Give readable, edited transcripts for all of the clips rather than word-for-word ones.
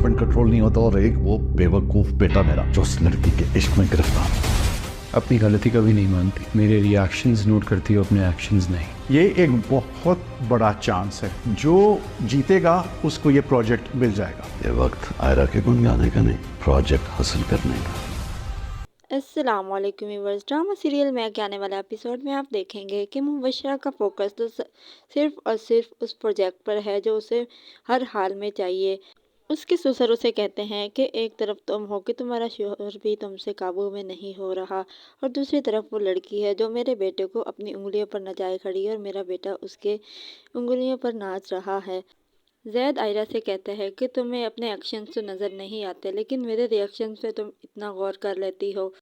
Husband control नहीं होता, और एक वो बेवकूफ बेटा मेरा जो उस लड़की के इश्क में गिरफ्तार। अपनी गलती कभी नहीं मानती, मेरे रिएक्शंस नोट करती हो, अपने एक्शंस नहीं। ये एक बहुत बड़ा चांस है, जो जीतेगा उसको ये प्रोजेक्ट मिल जाएगा। ये वक्त आयरा के गुण गाने का नहीं, प्रोजेक्ट हासिल करने का। अस्सलाम वालेकुम व्यूअर्स। ड्रामा सीरियल में के आने वाले एपिसोड में आप देखेंगे कि मुबशरा का फोकस तो सिर्फ और सिर्फ उस प्रोजेक्ट पर है जो उसे हर हाल में चाहिए। उसके ससुर उसे कहते हैं कि एक तरफ तुम हो कि तुम्हारा शोहर भी तुमसे काबू में नहीं हो रहा, और दूसरी तरफ वो लड़की है जो मेरे बेटे को अपनी उंगलियों पर नचाए खड़ी है और मेरा बेटा उसके उंगलियों पर नाच रहा है। जैद आयरा से कहता है कि तुम्हें अपने एक्शंस तो नज़र नहीं आते, लेकिन मेरे रिएक्शंस पे तुम इतना गौर कर लेती हो।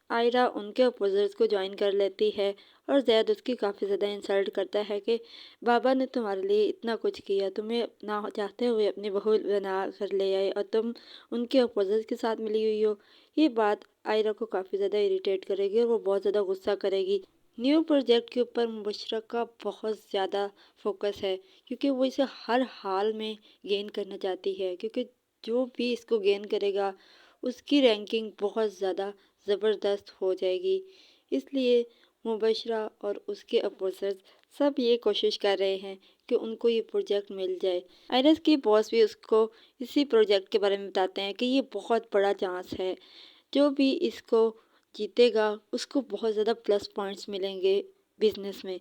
आयरा उनके अपोजिट्स को ज्वाइन कर लेती है और जैद उसकी काफ़ी ज़्यादा इंसल्ट करता है कि बाबा ने तुम्हारे लिए इतना कुछ किया, तुम्हें अपना चाहते हुए अपनी बहू बना कर ले आए और तुम उनके अपोजिट्स के साथ मिली हुई हो। ये बात आयरा को काफ़ी ज़्यादा इरिटेट करेगी और वो बहुत ज़्यादा गुस्सा करेगी। न्यू प्रोजेक्ट के ऊपर मुबशरा का बहुत ज़्यादा फोकस है, क्योंकि वो इसे हर हाल में गेन करना चाहती है, क्योंकि जो भी इसको गेन करेगा उसकी रैंकिंग बहुत ज़्यादा ज़बरदस्त हो जाएगी। इसलिए मुबशरा और उसके अपोजिट्स सब ये कोशिश कर रहे हैं कि उनको ये प्रोजेक्ट मिल जाए। आयरस के बॉस भी उसको इसी प्रोजेक्ट के बारे में बताते हैं कि ये बहुत बड़ा चांस है, जो भी इसको जीतेगा उसको बहुत ज़्यादा प्लस पॉइंट्स मिलेंगे बिजनेस में।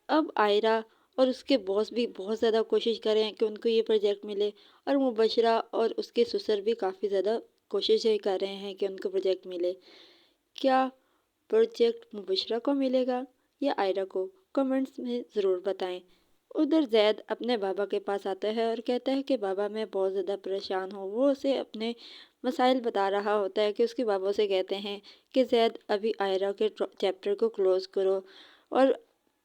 अब आयरा और उसके बॉस भी बहुत ज़्यादा कोशिश कर रहे हैं कि उनको ये प्रोजेक्ट मिले, और मुबशरा और उसके ससुर भी काफ़ी ज़्यादा कोशिशें कर रहे हैं कि उनको प्रोजेक्ट मिले। क्या प्रोजेक्ट मुबशरा को मिलेगा या आयरा को? कमेंट्स में ज़रूर बताएं। उधर जैद अपने बाबा के पास आता है और कहता है कि बाबा मैं बहुत ज़्यादा परेशान हूँ। वो उसे अपने मसाइल बता रहा होता है कि उसके बाबा उसे कहते हैं कि जैद अभी आयरा के चैप्टर को क्लोज़ करो और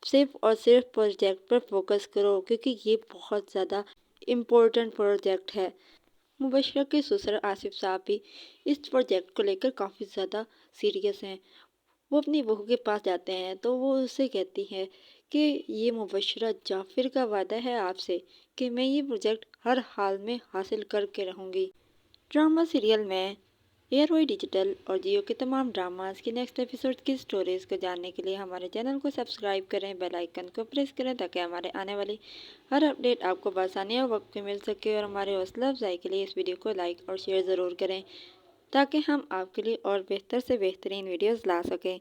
सिर्फ प्रोजेक्ट पर फोकस करो, क्योंकि ये बहुत ज़्यादा इम्पोर्टेंट प्रोजेक्ट है। मुबशरा के ससुर आसिफ साहब भी इस प्रोजेक्ट को लेकर काफ़ी ज़्यादा सीरियस हैं। वो अपनी बहू के पास जाते हैं तो वो उससे कहती है कि ये मुबशरा जाफिर का वादा है आपसे कि मैं ये प्रोजेक्ट हर हाल में हासिल करके रहूँगी। ड्रामा सीरियल में एयरवाई डिजिटल और जियो के तमाम ड्रामास की नेक्स्ट एपिसोड की स्टोरीज़ को जानने के लिए हमारे चैनल को सब्सक्राइब करें, बेल आइकन को प्रेस करें, ताकि हमारे आने वाली हर अपडेट आपको बआसानी और वक्त पे मिल सके। और हमारे हौसला अफजाई के लिए इस वीडियो को लाइक और शेयर ज़रूर करें, ताकि हम आपके लिए और बेहतर से बेहतरीन वीडियोज़ ला सकें।